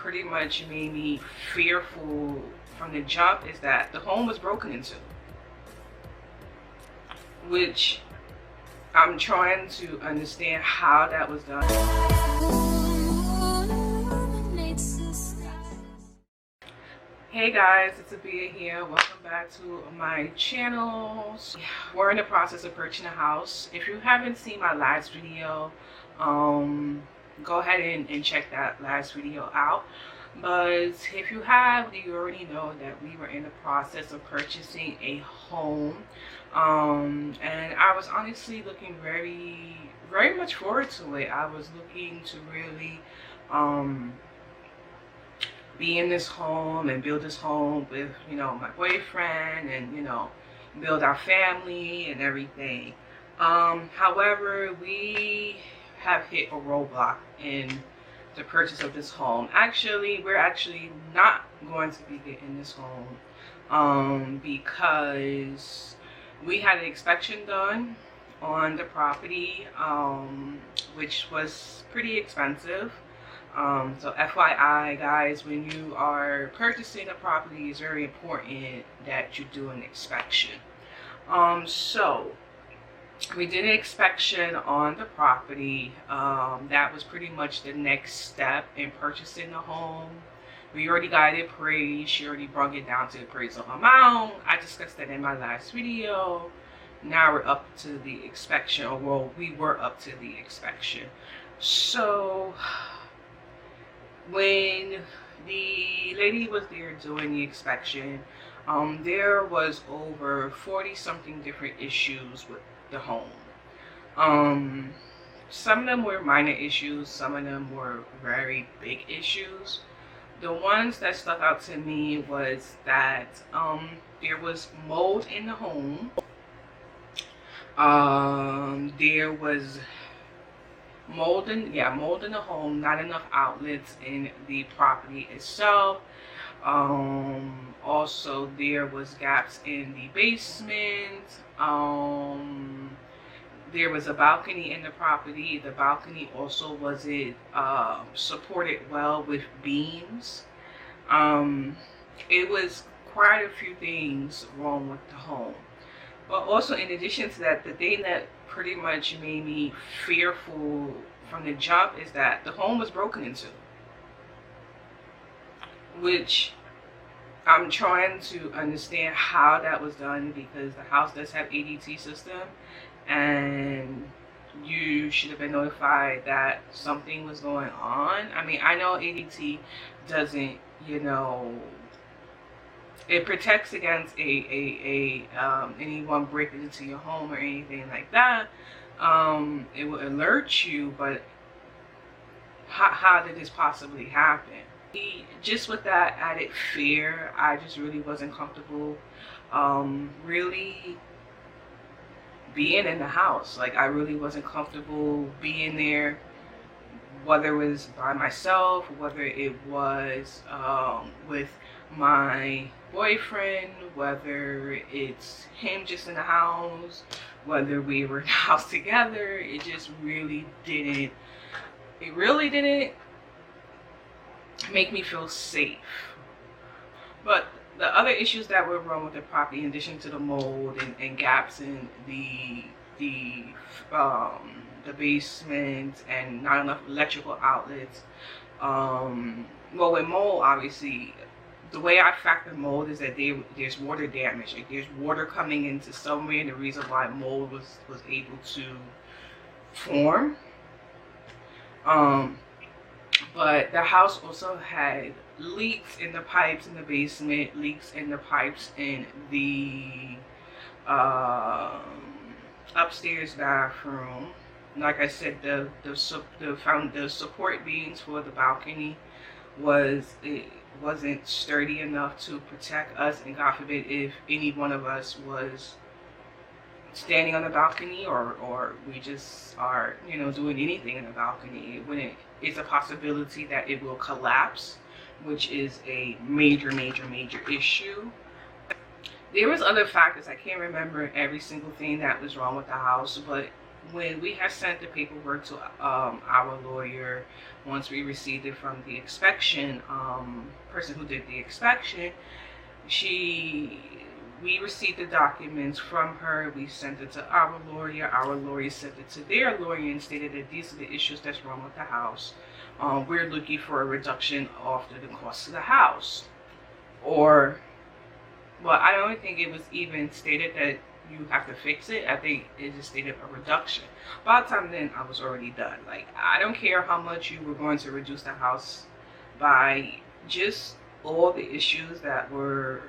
pretty much made me fearful from the jump is that the home was broken into, which I'm trying to understand how that was done. Hey guys, it's Abia here. Welcome back to my channel. We're in the process of purchasing a house. If you haven't seen my last video, go ahead and check that last video out. But if you have, you already know that we were in the process of purchasing a home. And I was honestly looking very much forward to it. I was looking to really be in this home and build this home with, you know, my boyfriend, and, you know, build our family and everything. However, we have hit a roadblock in the purchase of this home. Actually, we're actually not going to be getting this home because we had an inspection done on the property, which was pretty expensive. So FYI guys, when you are purchasing a property, it's very important that you do an inspection. So we did an inspection on the property. That was pretty much the next step in purchasing the home. We already got it appraised. She already brought it down to the appraisal amount. I discussed that in my last video. Now we're up to the inspection, or well, we were up to the inspection. So when the lady was there doing the inspection, there was over 40 something different issues with the home. Some of them were minor issues, some of them were very big issues. The ones that stuck out to me was that there was mold in the home. There was mold in the home, not enough outlets in the property itself. Also there was gaps in the basement. There was a balcony in the property. The balcony also wasn't supported well with beams. It was quite a few things wrong with the home. But also, in addition to that, the thing that pretty much made me fearful from the jump is that the home was broken into, which I'm trying to understand how that was done, because the house does have ADT system, and you should have been notified that something was going on. I mean, I know ADT doesn't, you know, it protects against anyone breaking into your home or anything like that. It will alert you, but how did this possibly happen? Just with that added fear, I just really wasn't comfortable really being in the house. Like, I really wasn't comfortable being there, whether it was by myself, whether it was with my boyfriend, whether it's him just in the house, whether we were in the house together. It just really didn't make me feel safe. But the other issues that were wrong with the property, in addition to the mold and gaps in the basement and not enough electrical outlets, well, with mold, obviously, the way I factor mold is that there's water damage. Like, there's water coming into somewhere, and the reason why mold was able to form. But the house also had leaks in the pipes in the basement, leaks in the pipes in the upstairs bathroom. Like I said, the support beams for the balcony wasn't sturdy enough to protect us, and God forbid if any one of us was standing on the balcony, or we just are, you know, doing anything in the balcony, it's a possibility that it will collapse, which is a major issue. There was other factors. I can't remember every single thing that was wrong with the house, but when we had sent the paperwork to our lawyer, once we received it from the inspection person who did the inspection, we received the documents from her. We sent it to our lawyer. Our lawyer sent it to their lawyer and stated that these are the issues that's wrong with the house. We're looking for a reduction of the cost of the house. Or, well, I don't think it was even stated that you have to fix it. I think it just stated a reduction. By the time then, I was already done. Like, I don't care how much you were going to reduce the house by, just all the issues that were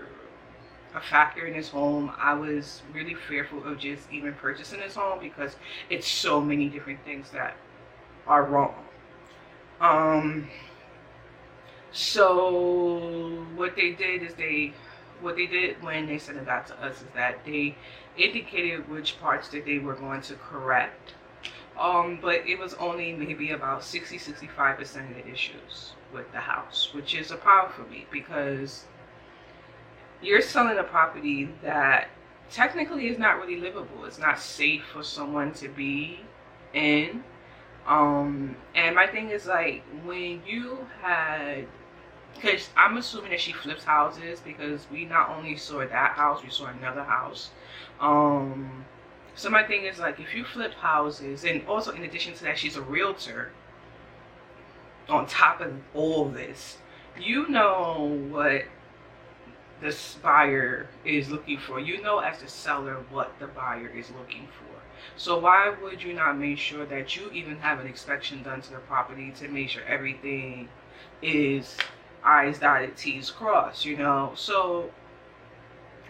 a factor in this home. I was really fearful of just even purchasing this home because it's so many different things that are wrong. So what they did when they sent it back to us is that they indicated which parts that they were going to correct. But it was only maybe about 65% of the issues with the house, which is a problem for me because you're selling a property that technically is not really livable. It's not safe for someone to be in. And my thing is, like, when you had, because I'm assuming that she flips houses, because we not only saw that house, we saw another house. So my thing is, like, if you flip houses, and also in addition to that, she's a realtor, on top of all this, you know what this buyer is looking for. You know, as the seller, what the buyer is looking for. So why would you not make sure that you even have an inspection done to the property to make sure everything is I's dotted, T's crossed, you know? So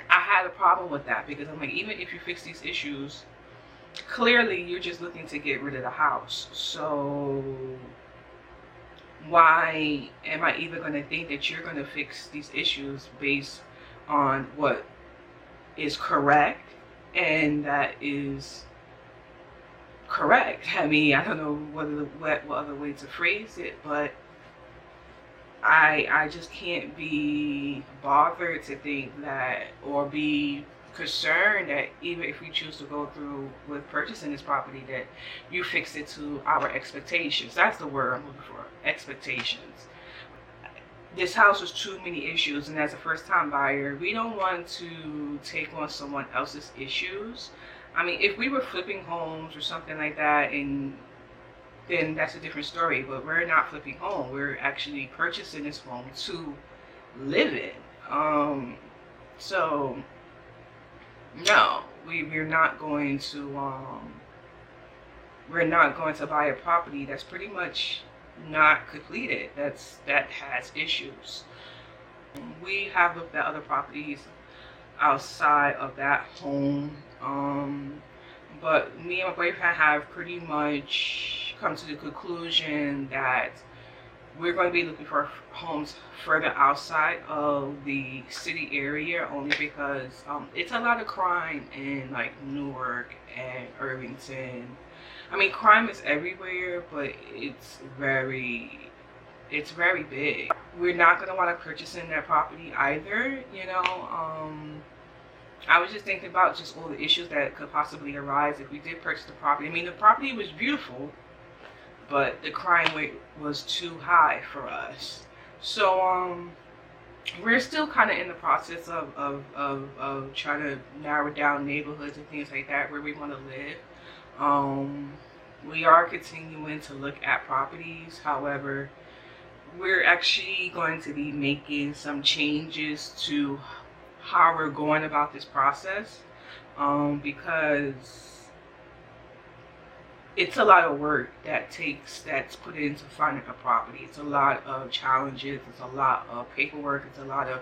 I had a problem with that because I'm like, even if you fix these issues, clearly you're just looking to get rid of the house. So why am I even going to think that you're going to fix these issues based on what is correct and that is correct? I mean, I don't know what other way to phrase it, but I just can't be bothered to think that, or be concerned that even if we choose to go through with purchasing this property, that you fix it to our expectations. That's the word I'm looking for, expectations. This house has too many issues, and as a first-time buyer, we don't want to take on someone else's issues. I mean, if we were flipping homes or something like that, and then that's a different story, but we're not flipping home. We're actually purchasing this home to live in. So no, we're not going to buy a property that's pretty much not completed, that has issues. We have looked at other properties outside of that home, but me and my boyfriend have pretty much come to the conclusion that we're going to be looking for homes further outside of the city area, only because it's a lot of crime in like Newark and Irvington. I mean, crime is everywhere, but it's very big. We're not going to want to purchase in that property either, you know. I was just thinking about just all the issues that could possibly arise if we did purchase the property. I mean, the property was beautiful, but the crime rate was too high for us. So we're still kind of in the process of trying to narrow down neighborhoods and things like that where we want to live. We are continuing to look at properties. However, we're actually going to be making some changes to how we're going about this process, because it's a lot of work that's put into finding a property. It's a lot of challenges. It's a lot of paperwork. It's a lot of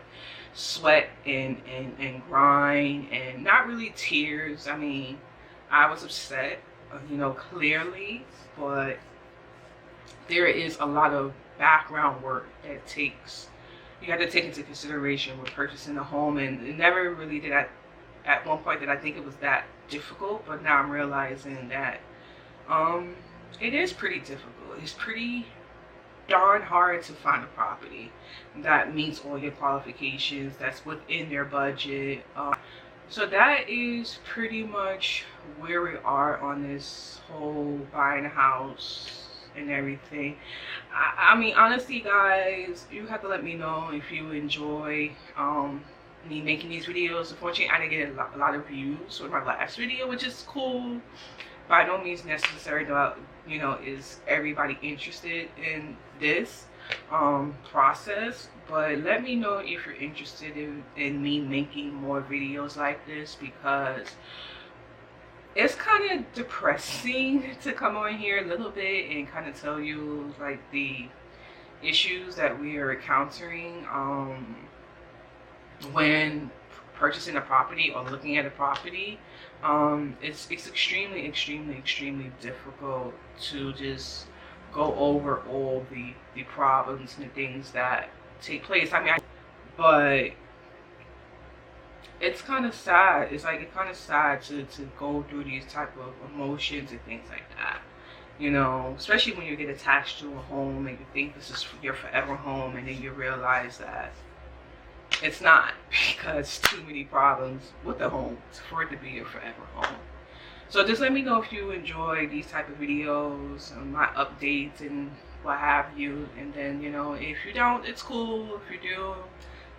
sweat and grind, and not really tears. I mean, I was upset, you know, clearly, but there is a lot of background work that you have to take into consideration with purchasing a home. And it never really did at one point that I think it was that difficult, but now I'm realizing that it is pretty difficult. It's pretty darn hard to find a property that meets all your qualifications, that's within their budget. So that is pretty much where we are on this whole buying a house and everything. I mean, honestly, guys, you have to let me know if you enjoy me making these videos. Unfortunately, I didn't get a lot of views with my last video, which is cool. By no means necessary that, you know, is everybody interested in this process, but let me know if you're interested in me making more videos like this, because it's kind of depressing to come on here a little bit and kind of tell you like the issues that we are encountering when purchasing a property or looking at a property. It's extremely difficult to just go over all the problems and the things that take place. I mean, but it's kind of sad. It's like, it's kind of sad to go through these type of emotions and things like that. You know, especially when you get attached to a home and you think this is your forever home, and then you realize that it's not, because too many problems with the home for it to be your forever home. So just let me know if you enjoy these type of videos and my updates and what have you. And then, you know, if you don't, it's cool. If you do,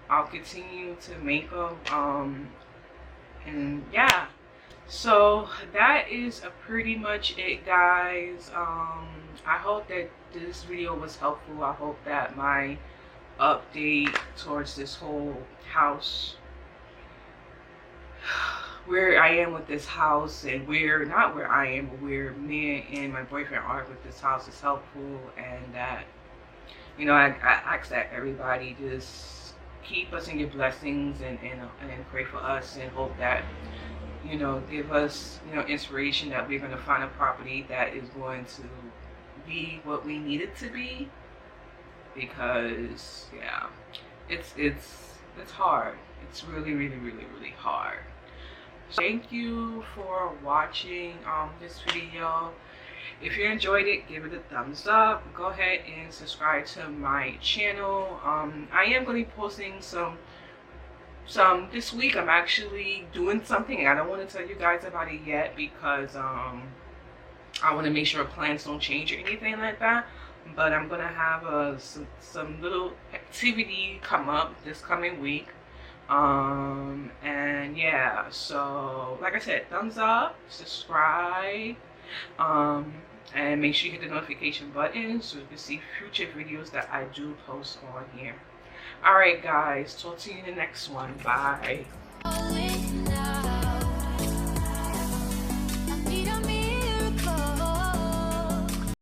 I'll continue to make them. And yeah, so that is pretty much it, guys. I hope that this video was helpful. I hope that my update towards this whole house, where I am with this house, and not where I am, but where me and my boyfriend are with this house, is helpful. And that, you know, I ask that everybody just keep us in your blessings, and pray for us, and hope that, you know, give us, you know, inspiration that we're going to find a property that is going to be what we need it to be. Because yeah, it's hard. It's really hard. So thank you for watching this video. If you enjoyed it, give it a thumbs up. Go ahead and subscribe to my channel. I am going to be posting some this week. I'm actually doing something. I don't want to tell you guys about it yet, because I want to make sure plans don't change or anything like that. But I'm gonna have some little activity come up this coming week. And yeah, so like I said, thumbs up, subscribe, and make sure you hit the notification button so you can see future videos that I do post on here. Alright guys, talk to you in the next one. Bye.